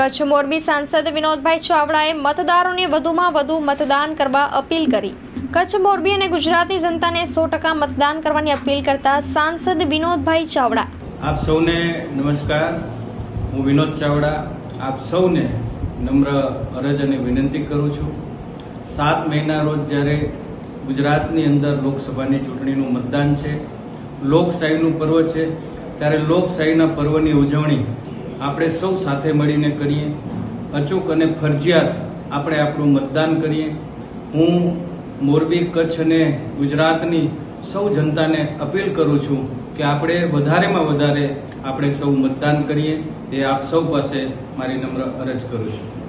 કચ્છ મોરબી સાંસદ વિનોદભાઈ ચાવડાએ મતદારોને વધુમાં વધુ મતદાન કરવા અપીલ કરી। કચ્છ મોરબી અને ગુજરાતની જનતાને 100% મતદાન કરવાની અપીલ કરતા સાંસદ વિનોદભાઈ ચાવડા। આપ સૌને નમસ્કાર। હું વિનોદ ચાવડા આપ સૌને નમ્ર અરજ અને વિનંતી કરું છું। 7 મહિના રોજ જ્યારે ગુજરાતની અંદર લોકસભાની ચૂંટણીનું મતદાન છે, લોકશાહીનું પર્વ છે, ત્યારે લોકશાહીના પર્વની ઉજવણી આપણે સૌ સાથે મળીને કરીએ। અચૂક અને ફરજિયાત આપણે આપણું મતદાન કરીએ। હું મોરબી, કચ્છ અને ગુજરાતની સૌ જનતાને અપીલ કરું છું કે આપણે વધારેમાં વધારે આપણે સૌ મતદાન કરીએ। એ આપ સૌ પાસે મારી નમ્ર અરજ કરું છું।